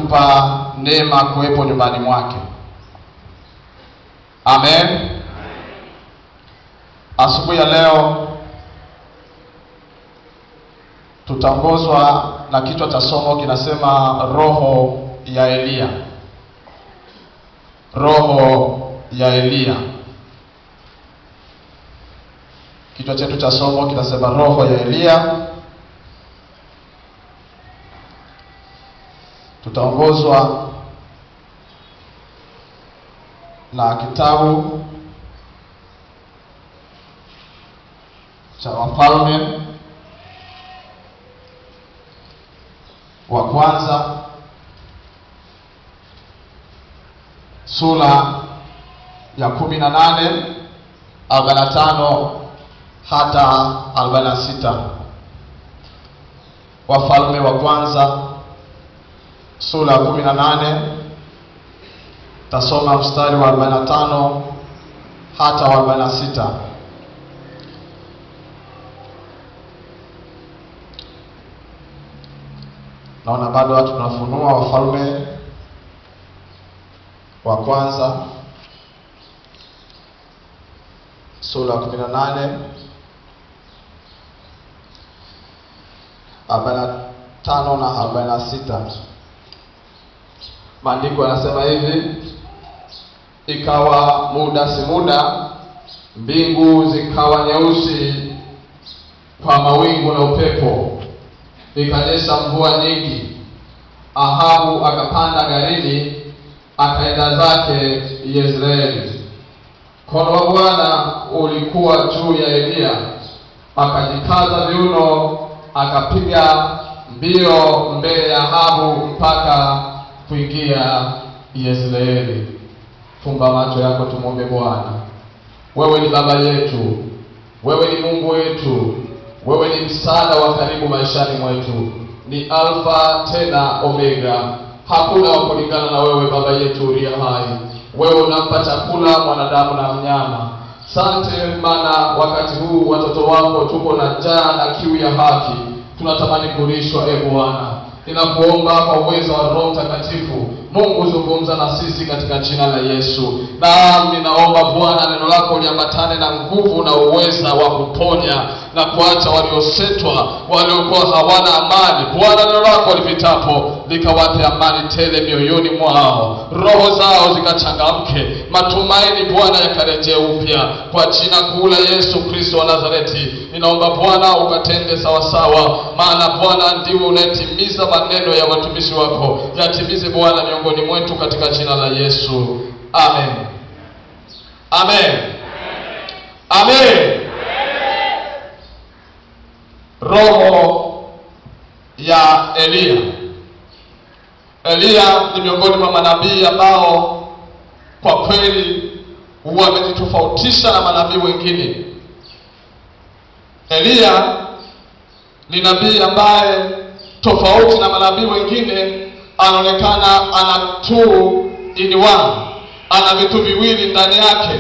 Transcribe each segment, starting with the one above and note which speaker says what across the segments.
Speaker 1: ametupa neema kuwepo nyumbani mwake. Amen. Asubuhi ya leo tutaongozwa na kichwa cha somo kinasema roho ya Elia. Roho ya Elia. Kichwa chetu cha somo kinasema roho ya Elia. Tutaongozwa na kitabu cha Wafalme wa kwanza sura ya 18 45 hata 46. Wafalme wa kwanza sura ya 18 tasoma mstari wa 45 hata 46. Naona bado watu tunafunua Wafalme wa kwanza sura ya 18 45 na 46. Maandiko yanasema hivi: ikawa muda si muda, mbingu zikawa nyeusi kwa mawingu na upepo, ikanyesha mvua nyingi. Ahabu akapanda garini, akaenda zake Yezreeli. Mkono wa Bwana ulikuwa juu ya Elia, akajikaza viuno, akapiga mbio mbele ya Ahabu mpaka kuingia Yezreeli. Fumba macho yako, tumwombe Bwana. Wewe ni baba yetu, wewe ni Mungu wetu, wewe ni msaada wa karibu maishani mwetu, ni Alfa tena Omega. Hakuna wa kulingana na wewe, baba yetu uliye hai. Wewe unampa chakula mwanadamu na mnyama. Asante maana wakati huu watoto wako tuko na njaa na kiu ya haki, tunatamani kulishwa. Bwana, ninakuomba kwa uwezo wa Roho Mtakatifu, Mungu zungumza na sisi katika jina la Yesu. Na ninaomba Bwana neno lako liambatane na nguvu na uweza wa kuponya na kuacha waliosetwa, waliokuwa hawana amani. Bwana, neno lako lipitapo likawape amani tele mioyoni mwao, roho zao zikachangamke, matumaini Bwana yakarejea upya, kwa jina kuu la Yesu Kristo wa Nazareti. Ninaomba Bwana ukatende sawa sawa, maana Bwana ndiwe unayetimiza maneno ya watumishi wako. Yatimize Bwana miongoni mwetu katika jina la Yesu. Amen. Amen. Amen. Roho ya Elia. Elia ni miongoni mwa manabii ambao kwa kweli wamejitofautisha na manabii wengine. Elia ni nabii ambaye tofauti na manabii wengine anaonekana ana two in one, ana vitu viwili ndani yake.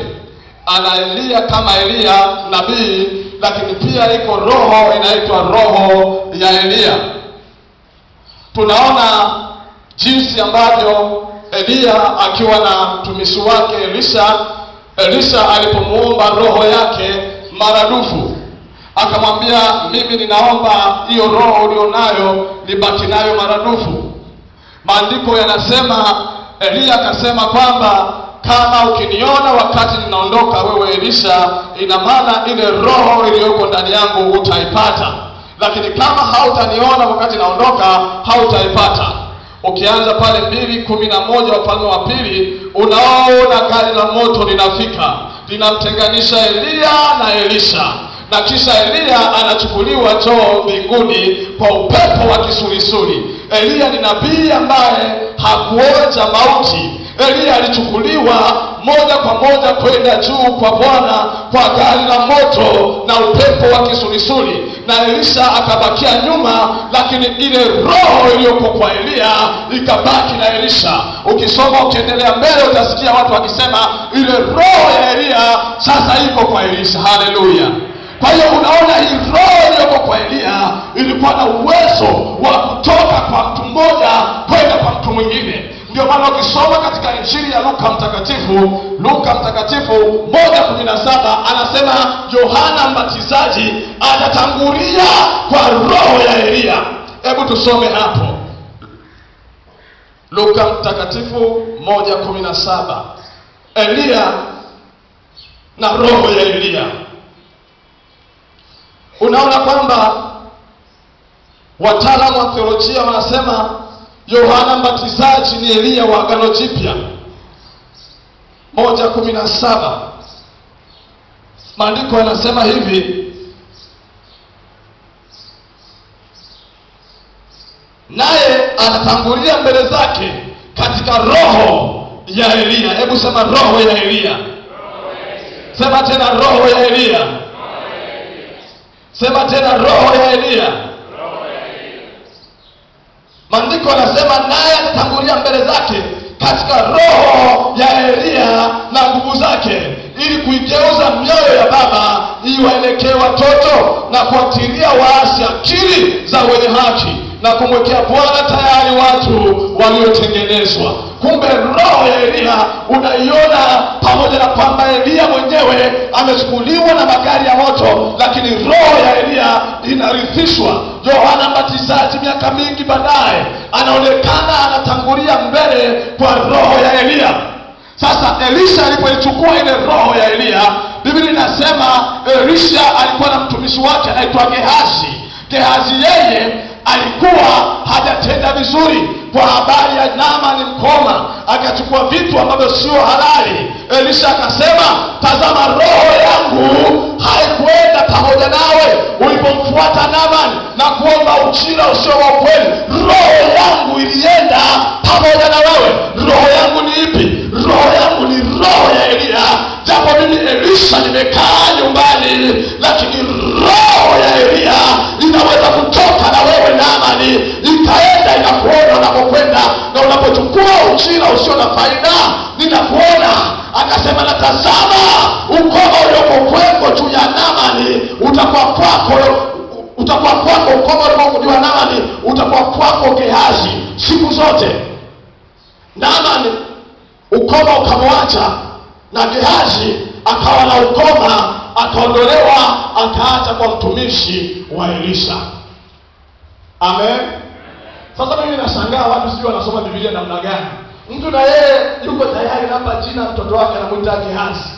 Speaker 1: Ana Elia kama Elia nabii, lakini pia iko roho inaitwa roho ya Elia. Tunaona jinsi ambavyo Elia akiwa na mtumishi wake Elisha alipomuomba roho yake maradufu, akamwambia, mimi ninaomba hiyo roho ulionayo nibaki nayo maradufu. Maandiko yanasema Elia akasema kwamba kama ukiniona wakati ninaondoka wewe Elisha, ina maana ile roho iliyoko ndani yangu utaipata, lakini kama hautaniona wakati naondoka hautaipata. Ukianza pale 2:11 Wafalme wa pili, unaona gari la moto linafika, linamtenganisha Elia na Elisha, na kisha Elia anachukuliwa juu mbinguni kwa upepo wa kisulisuli. Elia ni nabii ambaye hakuonja mauti. Elia alichukuliwa moja kwa moja kwenda juu kwa Bwana kwa gari la moto na upepo wa kisulisuli, na Elisha akabakia nyuma, lakini ile roho iliyokuwa kwa Elia ikabaki na Elisha. Ukisoma ukiendelea mbele utasikia watu wakisema ile roho ya Elia sasa iko kwa Elisha. Haleluya! Kwa hiyo unaona hii roho iliyoko kwa Elia ilikuwa na uwezo wa kutoka kwa mtu mmoja kwenda kwa mtu mwingine. Ndio maana ukisoma katika Injili ya Luka mtakatifu 1:17 anasema Yohana Mbatizaji atatangulia kwa roho ya Elia. Hebu tusome hapo. Luka mtakatifu 1:17. Elia na roho ya Elia. Unaona kwamba wataalamu wa theolojia wanasema Yohana Mbatizaji ni Elia wa Agano Jipya. 1:17 maandiko yanasema hivi, naye anatangulia mbele zake katika roho ya Elia. Hebu sema roho ya Elia. Sema tena roho ya Elia. Sema tena roho ya Elia. Maandiko yanasema naye atatangulia mbele zake katika roho ya Elia na nguvu zake, ili kuigeuza mioyo ya baba iwaelekee watoto na kuatilia waasi akili za wenye haki na kumwekea Bwana tayari watu waliotengenezwa. Kumbe roho ya Elia unaiona, pamoja na kwamba Elia mwenyewe amechukuliwa na magari ya moto, lakini roho ya Elia inarithishwa. Yohana Mbatizaji miaka mingi baadaye anaonekana anatangulia mbele kwa roho ya Elia. Sasa Elisha alipoichukua ile roho ya Elia, Biblia inasema Elisha alikuwa na mtumishi wake anaitwa Gehazi. Gehazi yeye alikuwa hajatenda vizuri kwa habari ya Naamani mkoma, akachukua vitu ambavyo sio halali. Elisha akasema, tazama roho yangu haikuenda pamoja nawe ulipomfuata Naamani na kuomba uchira usio wa kweli. Roho yangu ilienda pamoja na wewe. Roho yangu ni ipi? Roho yangu ni roho ya Elia. Japo mimi Elisha nimekaa nyumbani, lakini roho ya Elia inaweza kutoka na wewe Naamani, ikaenda inakuona unapokwenda, na unapochukua uchira usio na faida ninakuona. Akasema, natazama ukoma uliokuwepo juu ya Naamani utakuwa kwako, ukoma uliokuwepo juu ya Naamani utakuwa kwako Gehazi siku zote. Naamani ukoma ukamwacha, na Gehazi akawa na ukoma, akaondolewa, akaacha kwa mtumishi wa Elisha. Amen. Sasa mimi nashangaa watu sijui wanasoma Biblia namna gani. Mtu na yeye yuko tayari namba jina mtoto wake anamuita Gehazi.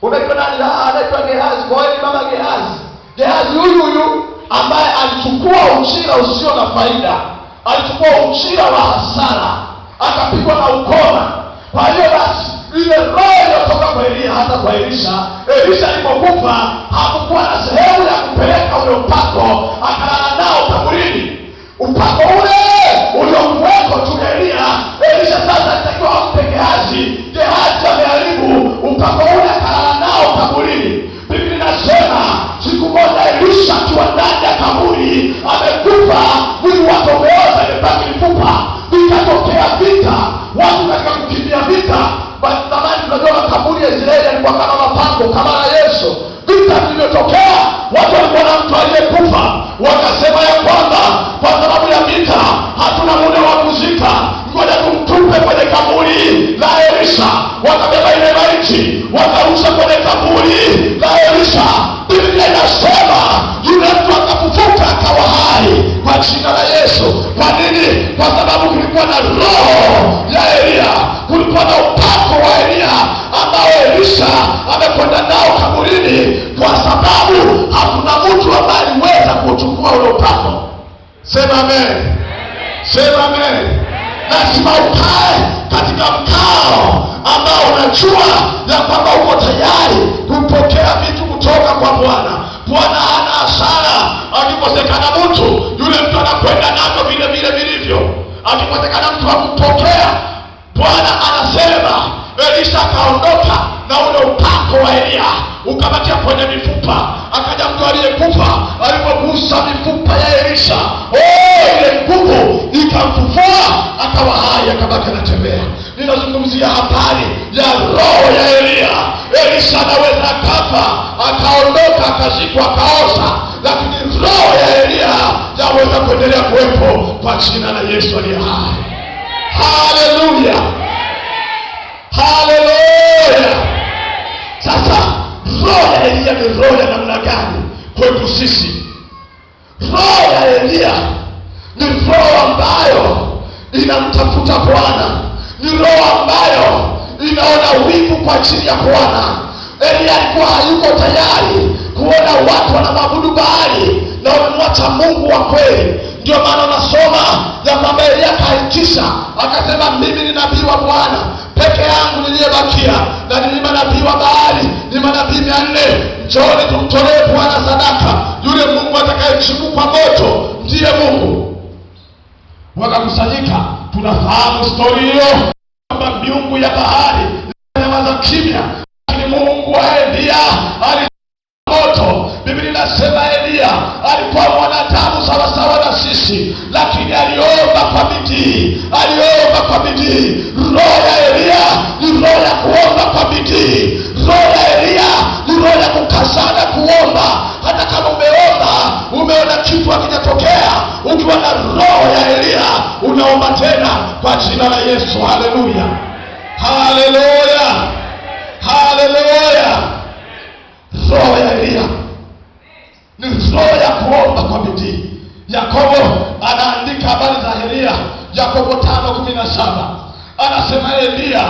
Speaker 1: Unaitwa nani? Anaitwa Gehazi. Kwa hiyo mama Gehazi. Gehazi huyu ambaye alichukua uchira usio na faida, alichukua uchira wa hasara, akapigwa na ukoma. Kwa hiyo basi ile roho iliyotoka kwa Elia hata kwa Elisha, Elisha alipokufa hakukuwa na sehemu ya kupeleka ule upako, akalala nao kaburini. Upako ule uliokuweko tu Elia, Elisha sasa alitakiwa ampe Gehazi. Gehazi ameharibu upako ule, akalala nao kaburini. Biblia inasema siku moja Elisha akiwa ndani ya kaburi amekufa, mwili wake umeoza, imebaki mifupa. Ikatokea vita, watu katika kukimbia vita. Basi zamani tunajua kaburi ya Israeli yalikuwa kama mapango kama na Yesu. Vita vilivyotokea, watu walikuwa na mtu aliyekufa, wakasema ya kwamba kwa sababu ya vita hatuna muda wa kuzika, ngoja tumtupe kwenye kaburi la Elisha. Wakabeba ile maiti wakarusha kwenye kaburi la Elisha. Biblia inasema yule mtu akafufuka akawa hai kwa jina la Yesu. Kwa nini? Kwa sababu kulikuwa na roho ya Elia, kulikuwa na upako wa Elia ambao Elisha amekwenda nao kaburini, kwa sababu hakuna mtu ambaye aliweza kuchukua ule upako. Sema amen. Sema amen. Lazima ukae katika mkao ambao unajua ya kwamba uko tayari kupokea vitu kutoka kwa Bwana. Bwana hana hasara. Akikosekana mtu, yule mtu anakwenda navyo vile vile vilivyo. Akikosekana mtu wa kupokea, Bwana anasema Elisha akaondoka na ule upako wa Elia ukabakia kwenye mifupa. Akaja mtu aliyekufa, alipogusa mifupa ya Elisha, ile nguvu ikamfufua akawa hai.
Speaker 2: yakabaki anatembea. Ninazungumzia habari ya roho ya Elia. Elisha anaweza akafa, akaondoka, akazikwa, akaoza, lakini roho ya Elia yaweza kuendelea kuwepo kwa jina la Yesu aliye hai. Haleluya, haleluya. Sasa roho ya Elia ni roho ya namna gani kwetu sisi? Roho ya Elia ni roho ambayo inamtafuta Bwana, ni roho ambayo inaona wivu kwa ajili ya Bwana. Elia alikuwa hayuko tayari kuona watu wanaabudu Baali na wamemwacha Mungu wa kweli. Ndio maana unasoma ya kwamba Elia akaitisha, akasema mimi ni nabii wa Bwana peke yangu niliyebakia, na ni manabii wa Baali ni manabii 400. Njooni tumtolee Bwana sadaka. Yule Mungu atakayejibu kwa moto ndiye Mungu. Wakakusanyika. Tunafahamu story hiyo kwamba miungu ya bahari inanyamaza kimya, lakini Mungu wa Elia moto. Biblia inasema Elia alikuwa mwanadamu sawa sawa na sisi, lakini aliomba kwa bidii, aliomba kwa bidii. Roho ya Elia ni roho ya kuomba kwa bidii. Roho ya Elia ni roho ya kukazana kuomba. Hata kama umeona kitu hakijatokea, ukiwa na roho ya Elia unaomba tena kwa jina la Yesu. Haleluya, haleluya, haleluya. Roho ya Elia ni roho ya kuomba kwa bidii. Yakobo anaandika habari za Elia, Yakobo 5:17 anasema Elia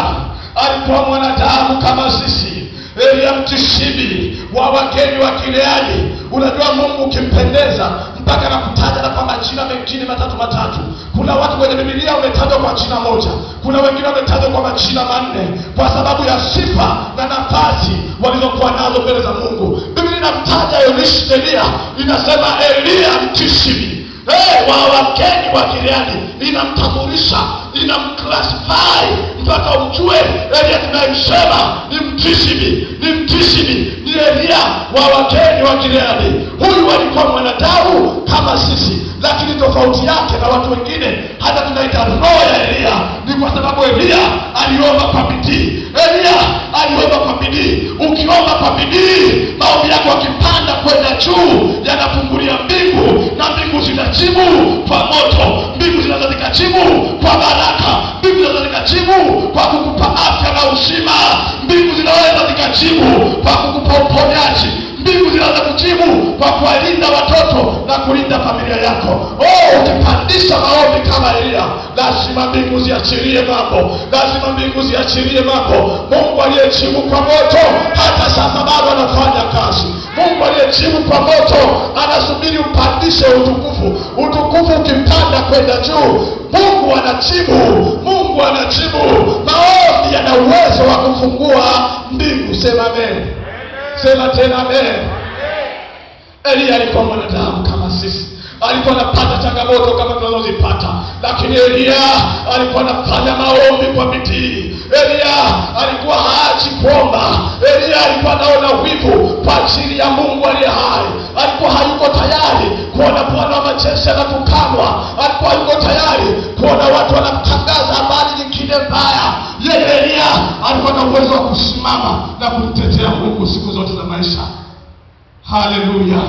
Speaker 2: alikuwa mwanadamu kama sisi, Elia mtishibi wa wageni wa Gileadi. Unajua Mungu ukimpendeza mpaka nakutaja na kwa majina mengine matatu. Kuna watu kwenye Biblia wametajwa kwa jina moja, kuna wengine wametajwa kwa majina 4 kwa sababu ya sifa na nafasi walizokuwa nazo mbele za Mungu. Biblia inamtaja Elia, inasema Elia mtishibi wa wageni wa Gileadi. Inamtambulisha, inamclassify mpaka umjue Elia tunayemsema ni mtishibi, ni mtishibi, ni Elia wa wageni wa Gileadi. Huyu alikuwa mwanadamu kama sisi, lakini tofauti yake na watu wengine hata tunaita roho ya Elia ni kwa sababu Elia aliomba kwa bidii. Elia aliomba kwa bidii. Ukiomba kwa bidii, maombi yako yakipanda kwenda juu, yanafungulia mbingu, na mbingu zinajibu kwa moto, mbingu zinaweza zikajibu kwa baraka, mbingu zinaweza zikajibu kwa kukupa afya na uzima, mbingu zinaweza zikajibu kwa kukupa uponyaji, mbingu zinaweza kujibu kwa kuwalinda watoto na kulinda familia yako. Ukipandisha maombi kama Elia, lazima mbingu ziachilie mambo, lazima mbingu ziachilie mambo. Mungu aliyejibu kwa moto hata sasa bado anafanya kazi. Mungu aliyejibu kwa moto anasubiri upandishe utukufu. Utukufu ukipanda kwenda juu, Mungu anajibu, Mungu anajibu. Maombi yana uwezo wa kufungua mbingu. Sema amen. Sema tena amen. Elia alikuwa mwanadamu kama sisi, alikuwa anapata changamoto kama tunazozipata, lakini Elia alikuwa anafanya maombi kwa bidii. Elia alikuwa haachi kuomba. Elia alikuwa anaona wivu kwa ajili ya Mungu aliye hai. Alikuwa hayuko tayari kuona Bwana wa majeshi anatukanwa. Alikuwa hayuko tayari kuona watu wanatangaza habari nyingine mbaya. Yeye Elia alikuwa na uwezo wa kusimama na kumtetea Mungu siku zote za maisha. Haleluya.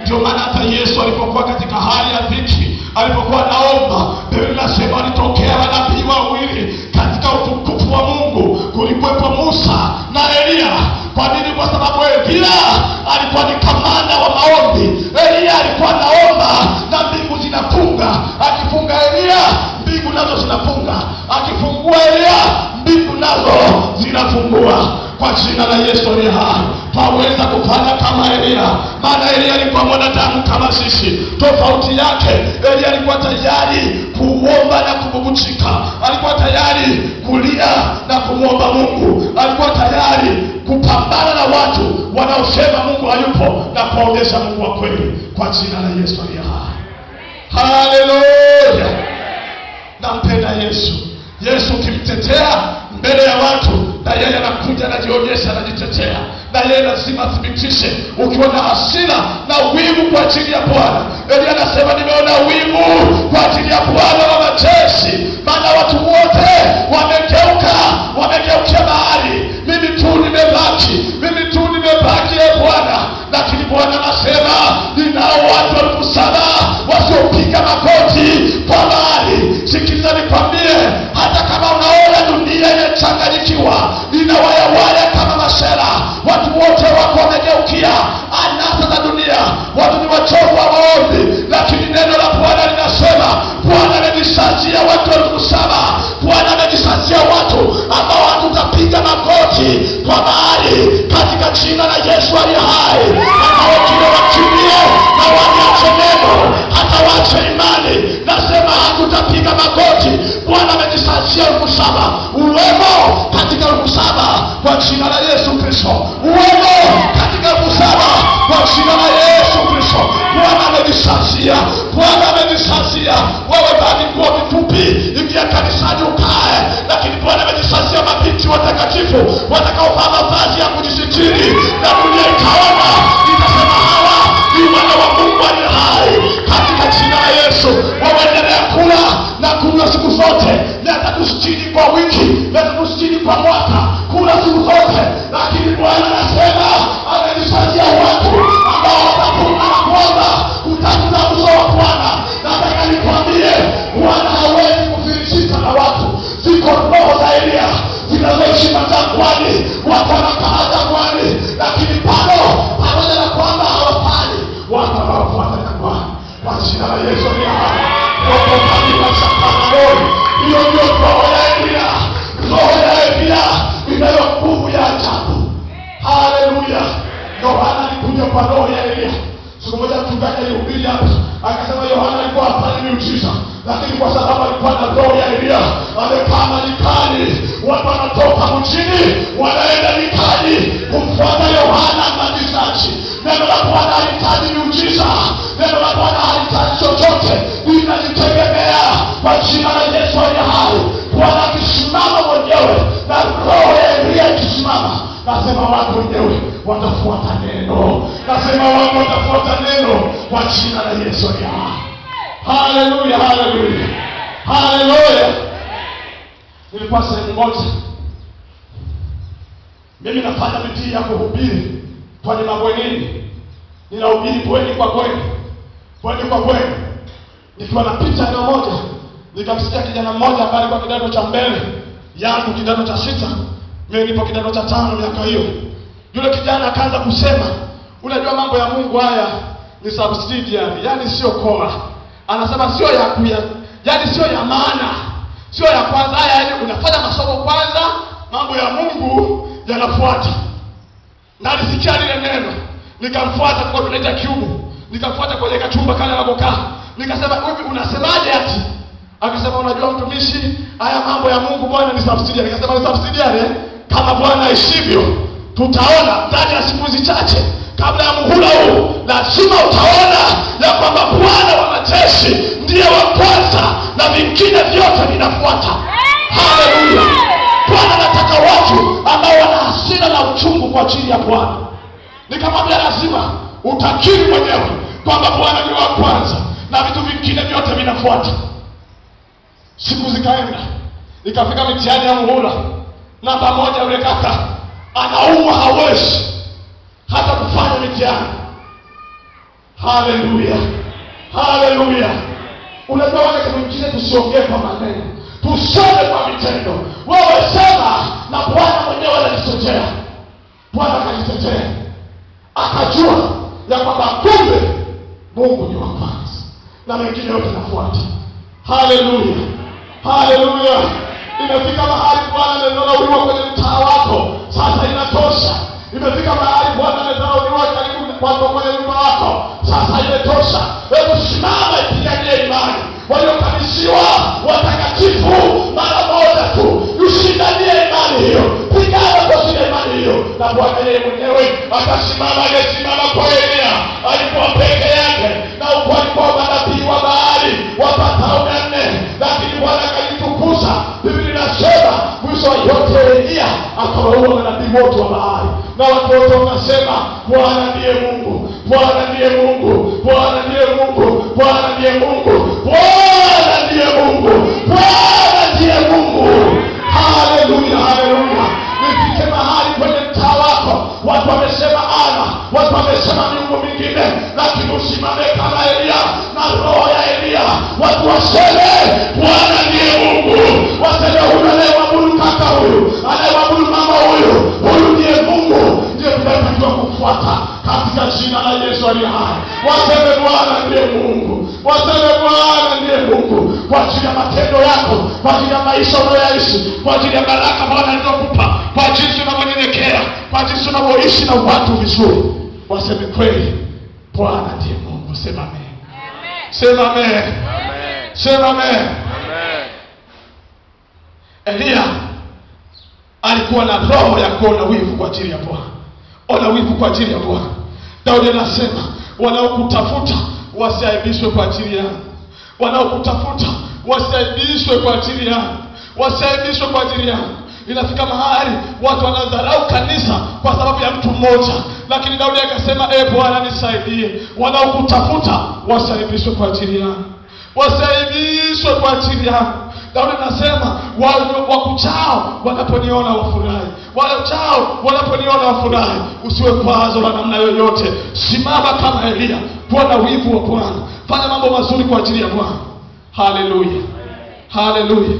Speaker 2: Ndio maana hata Yesu alipokuwa katika hali ya dhiki, alipokuwa naomba, Biblia inasema alitokea manabii wawili katika utukufu wa Mungu. Kulikuwepo Musa na Elia. Kwa nini? Kwa sababu Elia alikuwa ni kamanda wa maombi. Elia alikuwa naomba na mbingu zinafunga. Akifunga Elia, mbingu nazo zinafunga. Akifungua Elia, mbingu nazo zinafungua. Kwa jina la Yesu aliye hai, twaweza kufanya kama Elia. Maana Elia alikuwa mwanadamu kama sisi. Tofauti yake, Elia alikuwa tayari kuomba na kububujika. Alikuwa tayari kulia na kumwomba Mungu. Alikuwa tayari kupambana na watu wanaosema Mungu hayupo na kuonyesha Mungu wa kweli. Kwa jina la Yesu aliye hai. Haleluya. Nampenda Yesu. Yesu ukimtetea mbele ya watu, na yeye anakuja anajionyesha, anajitetea. na yeye lazima athibitishe. Ukiona hasira na wivu kwa ajili ya Bwana, Elia anasema nimeona wivu kwa ajili ya Bwana wa majeshi, maana watu wote wamegeukia mahali, mimi tu nimebaki Bwana. Lakini Bwana anasema ninao watu 7,000 wasiopiga magoti kwa mahali. Sikiliza nikwambie, hata kama unaona dunia imechanganyikiwa, inawayawaya kama mashera, watu wote wako wamegeukia anasa za dunia, watu ni wachovu wa maombi, lakini neno la Bwana linasema Bwana amejisazia watu 7,000. Bwana amejisazia watu ambao hatutapiga magoti kwa mahali, katika jina la Yesu aliye hai. Ambao kile wakimbie na waniache neno, hata wache imani, nasema hatutapiga magoti. Bwana amejisazia 7,000, uwemo katika 7,000 kwa jina la Yesu Kristo, uwemo katika 7,000 kwa jina la Yesu Kristo. Bwana amejisazia, Bwana amejisazia. Wewe baki nguo mifupi, ingia kanisani ukae, lakini Bwana amejisazia mabinti watakatifu watakaovaa mavazi ya kujisitiri, na dunia itaona, itasema hawa ni wana wa Mungu aliye hai, katika jina la Yesu. Wewe endelea kula na kunywa siku zote, na 360 kwa wiki, na 360 kwa mwaka, kula siku zote, lakini Bwana anasema amejisazia watu ambao watafunga na kuomba kutafuta uso wa Bwana. Nataka nikwambie, Bwana hawezi kufilisika na watu. Ziko roho za Elia zinazoishi majangwani, watu wanakaa jangwani, lakini bado pamoja na kwamba hawafanyi, watu wanaofuata jangwani kwa jina la Yesu aliye hai. Hiyo ndio roho ya Elia, roho ya Elia inayo nguvu ya ajabu. Haleluya! Yohana alikuja kwa roho ya Elia. Siku moja mchungaji alihubiri hapa, akasema Yohana alikuwa hafanya miujiza, lakini kwa sababu alikuwa na roho ya Elia, amekaa nyikani, watu wanatoka mjini wanaenda nyikani kumfuata Yohana Mbatizaji. Neno la Bwana halihitaji miujiza, neno la Bwana halihitaji chochote, linajitegemea kwa jina la Yesu aliye hai. Bwana akisimama mwenyewe na roho ya Elia ikisimama, nasema watu wenyewe watafuata neno, nasema watu watafuata neno kwa jina la Yesu aliye hai. Haleluya, haleluya, haleluya. Nilikuwa sehemu moja, mimi nafanya bidii ya kuhubiri kwenye mabwenini, ninahubiri bweni kwa bweni, bweni kwa bweni. Nikiwa napita eneo moja, nikamsikia kijana mmoja ambaye alikuwa kidato cha mbele yangu, kidato cha 6, mimi nipo kidato cha 5 miaka hiyo. Yule kijana akaanza kusema, unajua mambo ya Mungu haya ni subsidiary, yani sio core. Anasema sio ya kuya, yani sio ya maana, sio ya kwanza. Haya yani unafanya masomo kwanza, mambo ya Mungu yanafuata. Na nilisikia lile neno, nikamfuata kwa tunaita kiubu, nikamfuata kwenye kachumba kale anakokaa. Nikasema hivi unasemaje ati? Akasema unajua mtumishi, haya mambo ya Mungu Bwana ni subsidiary. Nikasema ni subsidiary kama Bwana aishivyo. Tutaona ndani ya siku chache kabla ya muhula huu, lazima utaona ya kwamba Bwana wa majeshi ndiye wa kwanza na vingine vyote vinafuata. Haleluya! Bwana anataka watu ambao wana hasira na uchungu kwa ajili ya Bwana. Nikamwambia lazima utakiri mwenyewe kwamba Bwana ni wa kwanza na vitu vingine vyote vinafuata. Siku zikaenda, ikafika mitihani ya muhula. Namba 1 yule kaka anaumwa, hawezi hata kufanya mitihani. Haleluya, haleluya. Unajua wakati mwingine tusiongee kwa maneno, tuseme kwa vitendo. Wewe sema na Bwana mwenyewe anajitetea. Bwana akajitetea, akajua ya kwamba kumbe Mungu ni wa kwanza na mengine yote nafuata. Haleluya, haleluya. Imefika mahali Bwana amedharauliwa kwenye mtaa wako, sasa inatosha. Imefika mahali Bwana amedharauliwa karibu kwako kwenye nyumba yako, sasa imetosha. Hebu simama, ipiganie imani. Waliokabidhiwa watakatifu mara moja tu, ushindanie imani hiyo, pigana kwa ajili ya imani hiyo. Na Bwana yeye mwenyewe akasimama, alisimama kwa Elia alikuwa peke yake, na huko alikuwa manabii wa Baali wapatao 400, lakini Bwana akajitukuza. Biblia inasema mwisho wa yote Elia akawaua manabii wote wa Baali. na watu wote wakasema Bwana ndiye Mungu, Bwana ndiye Mungu, Bwana ndiye Mungu, Bwana ndiye Mungu, Bwana ndiye Mungu, Bwana ndiye Mungu. Haleluya, haleluya. Nifike mahali kwenye mtaa wako watu wamesema ana, watu wamesema miungu mingine, lakini usimame kama Elia na roho ya Elia. Watu waseme Bwana ndiye Mungu. Waseme huyu anayemwabudu kaka huyu, anayemwabudu mama huyu, huyu ndiye Mungu, ndiye tunatakiwa kufuata katika jina la Yesu aliye hai. Waseme Bwana ndiye Mungu. Waseme Bwana ndiye Mungu kwa ajili ya matendo yako, kwa ajili ya maisha unayoishi, kwa ajili ya baraka Bwana alizokupa, kwa jinsi unavyonyenyekea, kwa jinsi unavyoishi na watu vizuri. Waseme kweli Bwana ndiye Mungu. Sema amen. Sema amen. Sema amen. Elia alikuwa na roho ya kuona wivu kwa ajili ya Bwana. Ona wivu kwa ajili ya Bwana. Daudi anasema wanaokutafuta wasiaibishwe kwa ajili yangu. Wanaokutafuta wasiaibishwe kwa ajili yangu. Wasiaibishwe kwa ajili yangu. Inafika mahali watu wanadharau kanisa kwa sababu ya mtu mmoja, lakini Daudi akasema Bwana nisaidie. Wanaokutafuta wasiaibishwe kwa ajili yangu. Wasiaibishwe kwa ajili yangu. Daudi anasema wakuchao wanaponiona wafurahi. Wakuchao wanaponiona wafurahi. Usiwe kwazo la namna yoyote. Simama kama Elia. Kuwa na wivu wa Bwana. Fanya mambo mazuri kwa ajili ya Bwana. Haleluya. Haleluya.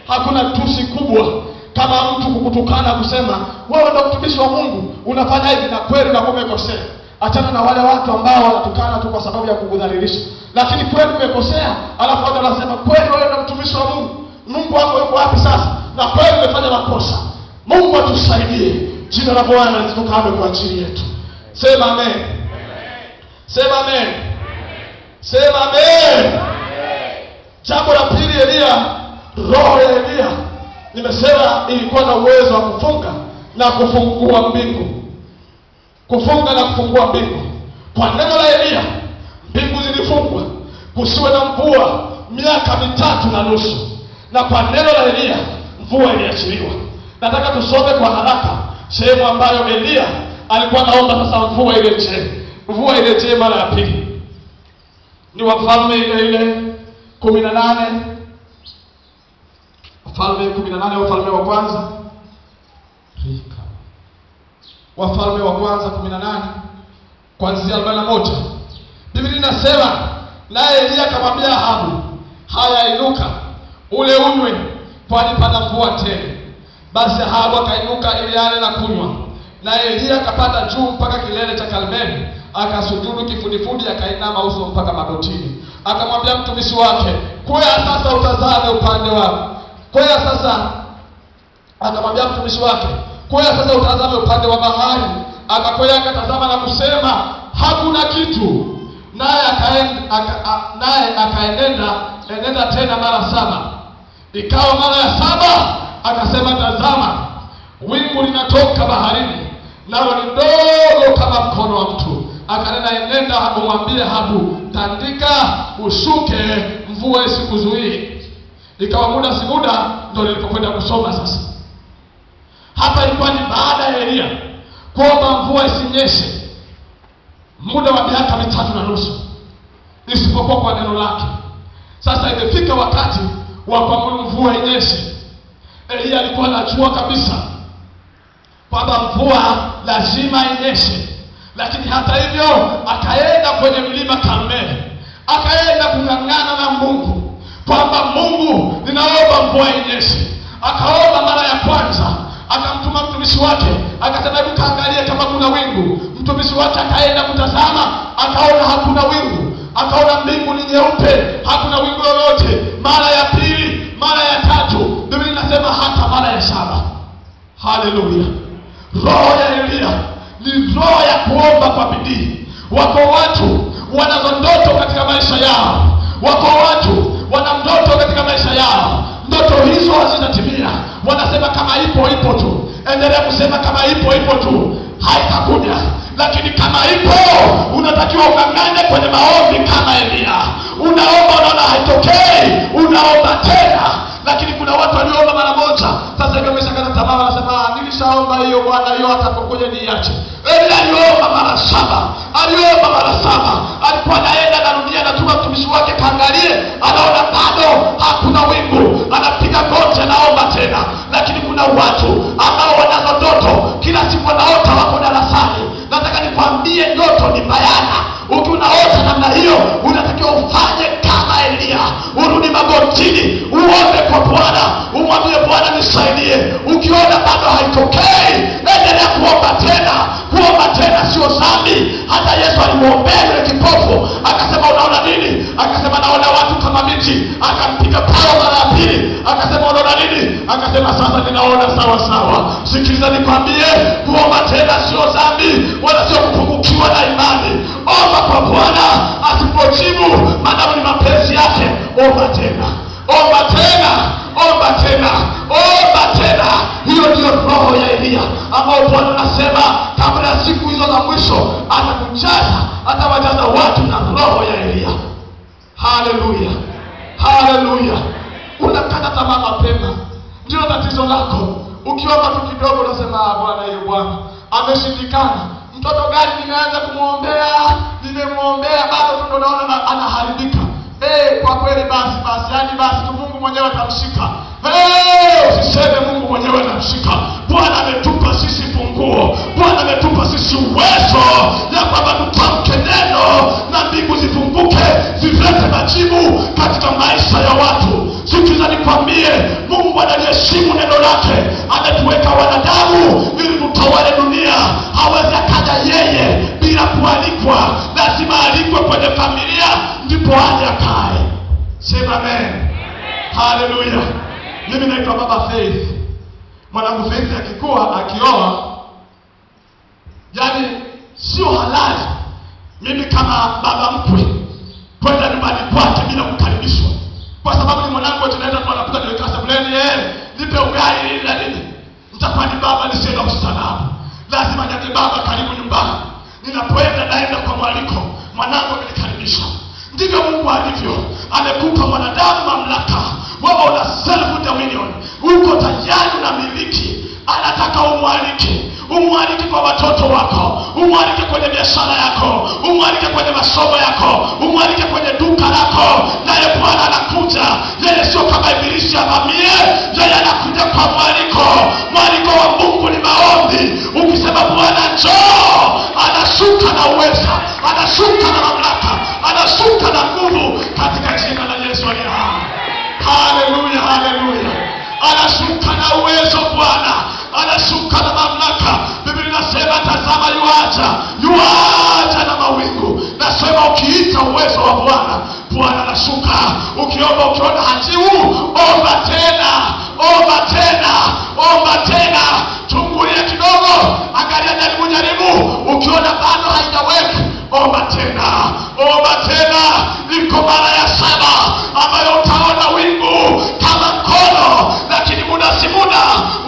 Speaker 2: Hakuna tusi kubwa kama mtu kukutukana kusema wewe ndio mtumishi wa Mungu unafanya hivi, na kweli na umekosea. Achana na wale watu ambao wanatukana tu kwa sababu ya kukudhalilisha. Lakini kweli umekosea, alafu watu wanasema kweli wewe ndio mtumishi wa Mungu. Mungu wako yuko wapi sasa? Na kweli umefanya makosa. Mungu atusaidie. Jina la Bwana litukuzwe kwa ajili yetu. Sema amen. Sema amen. Sema amen. Jambo la pili, Elia, roho ya Elia nimesema ilikuwa na uwezo wa kufunga na kufungua mbingu. Kufunga na kufungua mbingu. Kwa neno la Elia mbingu zilifungwa, kusiwe na mvua miaka 3.5. Na kwa neno la Elia mvua iliachiliwa. Nataka tusome kwa haraka sehemu ambayo Elia alikuwa naomba sasa mvua irejee. Mvua irejee mara ya pili. Ni Wafalme ile 18. Wafalme 18, Wafalme wa kwanza. Wafalme wa kwanza 18 kuanzia 41. Biblia inasema naye Elia akamwambia Ahabu, haya inuka ule unywe, kwani pana mvua tele. Basi Ahabu akainuka ili ale na kunywa. Na Elia akapanda juu mpaka kilele cha Karmeli, akasujudu kifudifudi, akainama uso mpaka magotini. Akamwambia mtumishi wake, kwea sasa utazame upande wako. Kwea sasa, akamwambia mtumishi wake, kwea sasa utazame upande wa bahari. Akakwea akatazama na kusema hakuna kitu. Naye akaenenda tena mara 7. Ikawa mara ya 7 akasema tazama, wingu linatoka baharini, nalo ni dogo kama mkono wa mtu. Akanena, enenda umwambie Ahabu, tandika ushuke, mvua isikuzuie. Ikawa muda si muda ndio nilipokwenda kusoma sasa. Hapa ilikuwa ni baada ya Elia kuomba mvua isinyeshe muda wa miaka 3.5 isipokuwa kwa neno lake. Sasa imefika wakati wa kuamuru mvua inyeshe. Elia alikuwa anajua kabisa kwamba mvua lazima inyeshe, lakini hata hivyo akaenda kwenye mlima Karmeli, akaenda kung'ang'ana na Mungu kwamba Mungu, ninaomba mvua inyeshe. Akaomba mara ya kwanza, akamtuma mtumishi wake, akasema hebu kaangalie kama kuna wingu. Mtumishi wake akaenda kutazama, akaona hakuna wingu, akaona mbingu ni nyeupe, hakuna wingu lolote. Mara ya pili, mara ya 3, Biblia inasema hata mara ya 7. Haleluya. Roho ya Elia ni roho ya kuomba kwa bidii. Wako watu wana ndoto katika maisha yao. Wako watu wana ndoto katika maisha yao. Ndoto hizo hazitatimia. Wanasema kama ipo tu. Endelea kusema kama ipo tu, haitakuja. Lakini kama ipo, unatakiwa ung'ang'ane kwenye maombi kama Elia. Unaomba unaona haitokei, unaomba tena. Lakini kuna watu walioomba mara moja, sasa hivi wameshakata tamaa, wanasema nilishaomba hiyo Bwana, hiyo atapokuja niache. Elia aliomba mara 7, aliomba mara 7. Alikuwa anaenda na dunia, anatuma mtumishi wake kaangalie, anaona bado hakuna wingu, anapiga goti, anaomba tena. Lakini kuna watu ambao wanazo ndoto, kila siku wanaota wako darasani. Nataka nikwambie, ndoto ni bayana. Ukiunaota namna hiyo, unatakiwa ufanye kama Elia, urudi magotini, uombe kwa Bwana, umwambie Bwana nisaidie. Ukiona bado haitokei, endelea kuomba tena. Kuomba tena sio dhambi. Hata Yesu alimuombea yule kipofu, akasema unaona nini? Akasema naona watu kama miti. Akampiga pao mara ya pili, akasema unaona nini? Akasema sasa ninaona sawa sawa. Sikiliza nikwambie, kuomba tena sio dhambi, wala sio kupungukiwa na imani. Omba kwa Bwana, asipojibu maadamu ni mapenzi yake, omba tena. Omba tena, omba tena, omba tena. Hiyo ndiyo roho ya Elia ambao Bwana anasema kabla ya siku hizo za mwisho atakujaza, atawajaza watu na roho ya Elia. Haleluya, haleluya. Unakata tamaa mapema, ndio tatizo lako. Ukiomba tu kidogo unasema Bwana, hiyo Bwana ameshindikana. Mtoto gani nimeanza kumwombea, nimemwombea bado ndo naona anaharibika. Kwa kweli basi, yani basi tu Mungu mwenyewe atamshika. Usiseme Mungu mwenyewe atamshika. Bwana ametupa sisi funguo. Bwana ametupa sisi uwezo ya kwamba tutamke neno na mbingu zifunguke, zilete majibu katika maisha ya watu. Sikiliza nikwambie, Mungu analiheshimu neno lake. Ametuweka wanadamu ili tutawale dunia. Hawezi akaja yeye bila kualikwa. Lazima alikwe kwenye familia, ndipo aje akae. Sema amen. Haleluya. Mimi naitwa Baba Faith. Mwanangu Faith akikua, akioa, yani sio halali mimi kama baba mkwe kwenda nyumbani kwake bila kukaribishwa. Kwa sababu ni mwanangu, tunaenda tunakuta niweka sebuleni, nipe ugali ili na nini. Nitakuwa ni baba nisienda kusalamu. Lazima niende baba karibu nyumbani. Ninapoenda naenda kwa mwaliko, mwanangu amenikaribisha. Ndivyo Mungu alivyo. Amekupa mwanadamu mamlaka. Wewe una self dominion. Uko tayari unamiliki. Anataka umwalike kwa watoto wako, umwalike kwenye biashara yako, umwalike kwenye masomo yako, umwalike kwenye duka lako. Naye Bwana anakuja. Yeye sio kama ibilisi avamie. Yeye anakuja kwa mwaliko. Mwaliko wa Mungu ni maombi. Ukisema Bwana njoo, anashuka na uweza, anashuka na mamlaka, anashuka na nguvu katika jina la Yesu aliye hai. Haleluya, haleluya. Anashuka na uwezo Bwana, anashuka na mamlaka. Biblia inasema tazama yuaja na mawingu. Nasema ukiita uwezo wa Bwana, Bwana anashuka. Ukiomba ukiona hajibu, omba tena, omba tena, omba tena. Chungulia kidogo, angalia, jaribu. Ukiona bado haijaweka, omba tena, omba tena. Iko mara ya 7 ambayo utaona wingu kama mkono, lakini muda si muda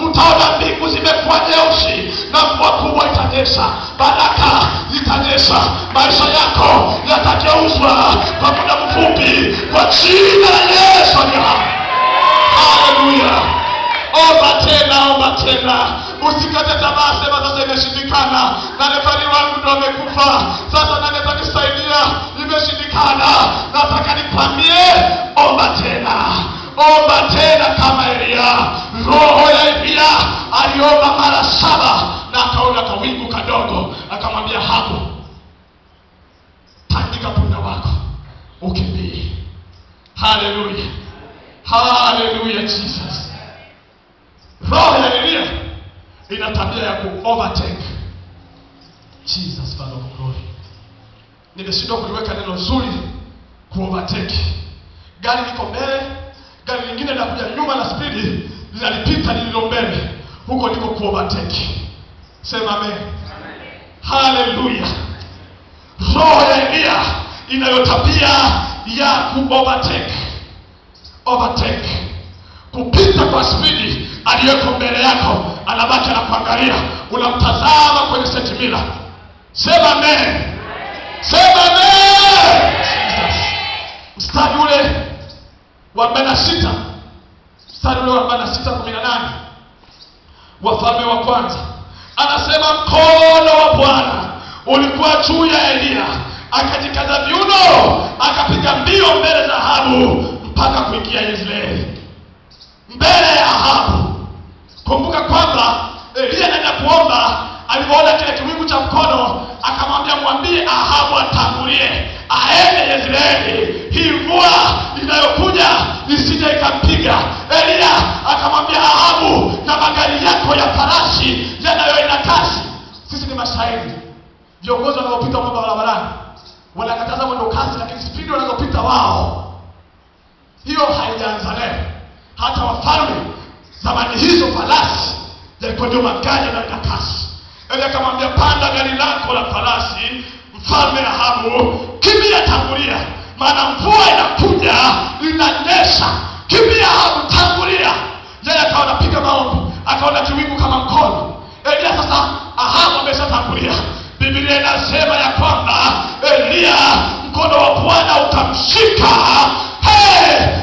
Speaker 2: utaona mbingu zimekuwa nyeusi na mvua kubwa itanyesha. Baraka itanyesha. Maisha yako yatageuzwa kwa muda mfupi kwa jina la Yesu. Haleluya. Omba tena, omba tena. Usikate tamaa. Sema sasa imeshindikana, na nefari wangu ndo amekufa, sasa nani atanisaidia? Imeshindikana. Nataka nikwambie, omba tena, omba tena kama Elia. Roho ya Elia aliomba mara 7 na akaona kawingu kadogo, akamwambia hapo, tandika punda wako ukimbie. Haleluya, haleluya, Jesus. Roho ya Elia ina tabia ya ku-overtake. Jesus, Father of glory. Nimeshindwa kuliweka neno zuri, ku-overtake. Gari liko mbele, gari lingine linakuja nyuma na spidi linalipita lililo mbele. Huko liko ku-overtake. Sema amen. Haleluya. Roho ya Elia inayo tabia ya ku-overtake. Overtake. Kupita kwa spidi. Aliyeko mbele yako anabaki na kuangalia, unamtazama kwenye sentimila. Sema amen. Sema amen. Jesus. Mstari ule wa 46 mstari ule wa 46:18 Wafalme wa Kwanza, anasema mkono wa Bwana ulikuwa juu ya Elia, akajikaza viuno, akapiga mbio mbele za Ahabu mpaka kuingia Yezreeli. Mbele ya Ahabu. Kumbuka kwamba Elia anapoomba alipoona kile kiwingu cha mkono, akamwambia mwambie Ahabu atangulie aende Yezreeli, hii mvua inayokuja isije ikampiga. Elia akamwambia Ahabu, na magari yako ya farasi yanayoenda kasi. Sisi ni mashahidi. Viongozi wanaopita kwa barabarani wanakataza mwendo kasi, lakini spidi wanazopita wao, hiyo haijaanza leo. Hata wafalme zamani hizo farasi yalikuwa ndio magari yanayoenda kasi. Elia akamwambia panda gari lako la farasi, mfalme Ahabu, kimbia tangulia, maana mvua inakuja, inanyesha. Kimbia Ahabu, tangulia. Yeye akawa anapiga maombi, akaona kiwingu kama mkono. Elia sasa, Ahabu ameshatangulia. Biblia inasema ya kwamba Elia mkono wa Bwana ukamshika,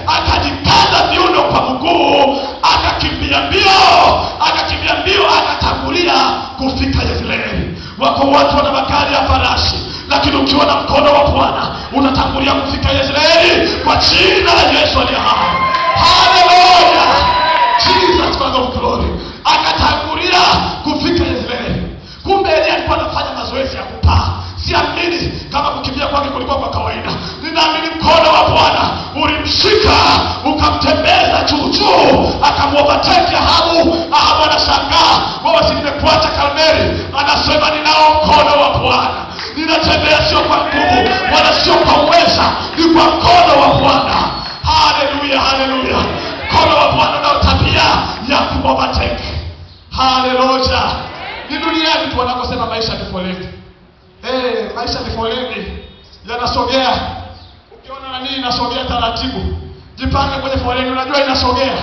Speaker 2: akajikaza viuno kwa mguu, akakimbia mbio, akatangulia kufika Yezreeli. Wako watu wana magari ya farasi, lakini ukiwa na mkono wa Bwana unatangulia kufika Yezreeli kwa jina la Yesu aliye hai. Haleluya! Jesus for the glory. Akatangulia kufika Yezreeli. Kumbe Elia alikuwa anafanya mazoezi ya kupaa. Siamini kama kukimbia kwake kulikuwa kwa kawaida. Ninaamini mkono wa Bwana ulimshika, ukamtembeza juu, akamuovertake Ahabu. Ahabu anashangaa, wewe si nimekuacha Karmeli? Anasema ninao mkono wa Bwana. Ninatembea sio kwa nguvu wala sio kwa uweza, ni kwa mkono wa Bwana. Haleluya, haleluya. Mkono wa Bwana ndio tabia ya kuovertake. Haleluya. Ni duniani tu wanakosema maisha ni foleni. Maisha ni foleni, yanasogea. Ukiona nani inasogea taratibu, jipange kwenye foleni. Unajua inasogea,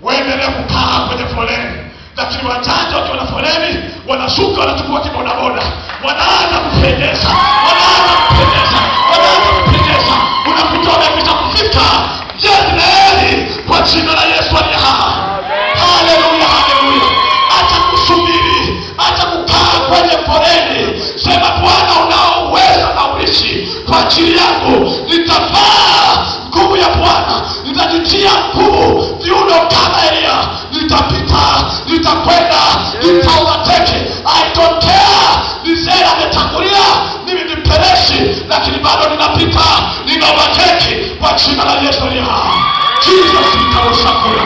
Speaker 2: wewe endelea kukaa kwenye foleni. Lakini wajanja wakiwa na foleni, wanashuka, wanachukua kibodaboda, wanaanza kupendeza. Unakuta wamepita kufika Yezreeli kwa jina la Yesu aliye hai. Haleluya, haleluya. Acha kusubiri, acha kukaa kwenye foleni. Sema, Bwana unao uwezo na ulishi kwa ajili yangu. Nitavaa nguvu ya Bwana, nitajitia nguvu viuno kama Elia. Nitapita, nitakwenda, nitaovertake. I don't care. Nisera ametangulia, mimi ni mpereshi, lakini bado ninapita, ninaovertake kwa jina la Yesu aliye hai. Jesus nitaosakula.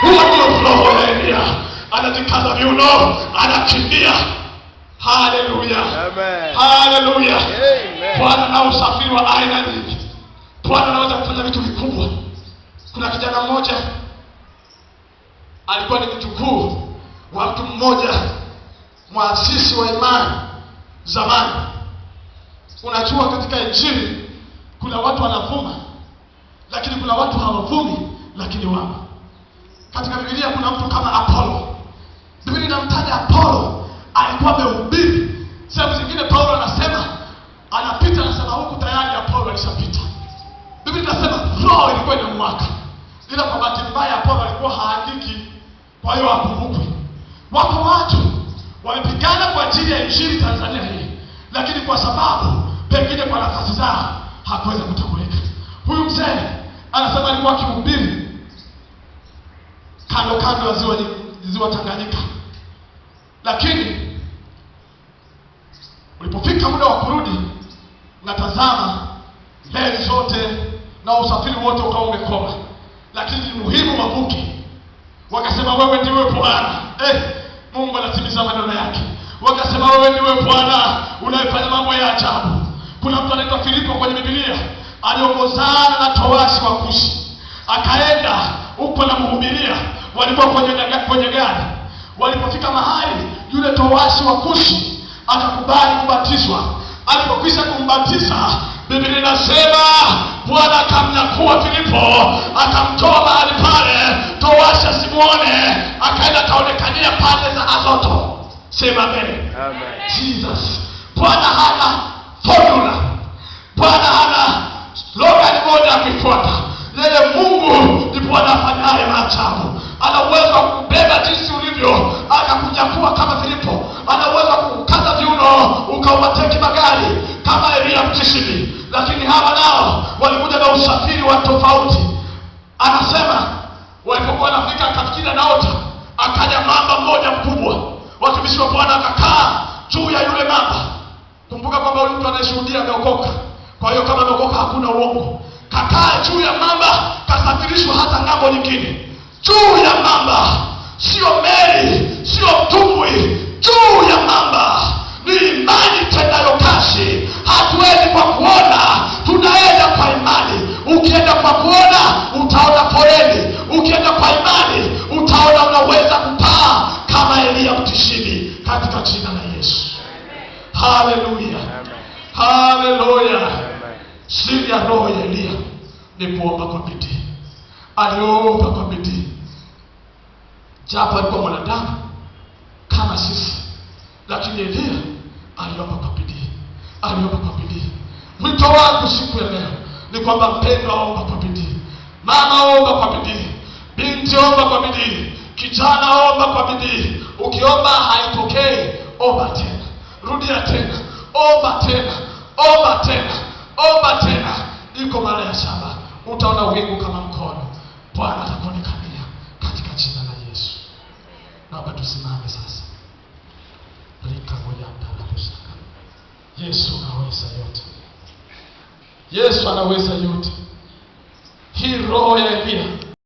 Speaker 2: Huo ndio flow ya Elia. Anajikaza viuno, anakimbia. Haleluya. Amen. Haleluya. Amen. Bwana na usafiri wa aina nyingi. Bwana anaweza kufanya vitu vikubwa. Kuna kijana mmoja alikuwa ni mjukuu wa mtu mmoja muasisi wa imani zamani. Unajua katika Injili kuna watu wanavuma, lakini kuna watu hawavumi lakini wamo. Katika Biblia kuna mtu kama Apollo. Biblia inamtaja Apollo, alikuwa amehubiri. Sehemu zingine Paulo anasema anapita, anasema huku tayari Apollo alishapita. Biblia inasema roho ilikuwa inamwaka. Ila kwa bahati mbaya Apollo alikuwa haandiki, kwa hiyo hakumbukwi. Wako watu wamepigana kwa ajili ya Injili Tanzania hii, lakini kwa sababu pengine kwa nafasi zao hakuweza kutambulika. Huyu mzee anasema alikuwa akihubiri kando ya ziwa Tanganyika, lakini ulipofika muda wa kurudi, natazama meli zote na usafiri wote ukawa umekoma, lakini ni muhimu wavuke. Wakasema wewe ndiwe Bwana. Mungu anatimiza maneno yake. Wakasema wewe ndiwe Bwana unayefanya mambo ya ajabu. Kuna mtu anaitwa Filipo kwenye Biblia, aliongozana na towashi wa Kushi, akaenda huko na mhubiria. Walikuwa kwenye gari. Walipofika mahali, yule towashi wa Kushi akakubali kubatizwa. Alipokwisha kumbatiza, Biblia inasema Bwana akamnyakua Filipo, akamtoa mahali pale, towashi asimuone, akaenda kaonekania pande za Azoto. Sema amen. Jesus. Bwana hana formula. Bwana hana slogan moja ya kufuata. Yeye Mungu Bwana afanyaye maajabu. Ana uwezo wa kubeba jinsi ulivyo akakunyakua kama Filipo. Ana uwezo wa kukaza viuno ukaumateki magari kama Elia Mtishbi. Lakini hawa nao walikuja na usafiri wa tofauti. Anasema walipokuwa wanafika akafikiri anaota, akaja mamba mmoja mkubwa. Watumishi wa Bwana akakaa juu ya yule mamba. Kumbuka kwamba huyu mtu anayeshuhudia ameokoka. Kwa hiyo kama ameokoka hakuna uongo. Kakaa juu ya mamba, kasafirishwa hata ngambo nyingine. Juu ya mamba, sio meli, sio mtumbwi, juu ya mamba. Ni imani tendayo kazi. Hatuendi kwa kuona, tunaenda kwa imani. Ukienda kwa kuona utaona foreni, ukienda kwa imani utaona unaweza kupaa kama Elia Mtishbi, katika jina la Yesu. Haleluya, haleluya. Siri ya roho ya Elia ni kuomba kwa bidii. Aliomba kwa bidii, japo alikuwa mwanadamu kama sisi, lakini Elia aliomba kwa bidii, aliomba kwa bidii. Mwito wangu siku ya leo ni kwamba mpendwa, omba kwa bidii. Mama, omba kwa bidii. Binti, omba kwa bidii. Kijana, omba kwa bidii. Ukiomba haitokei, omba tena, rudia tena, omba tena, omba tena, omba tena. Iko mara ya 7 utaona wingu kama mkono. Bwana atakuonekania katika jina la Yesu. Naomba tusimame sasa. Rika moja mtarabushaka. Yesu anaweza yote. Yesu anaweza yote. Hii roho ya Elia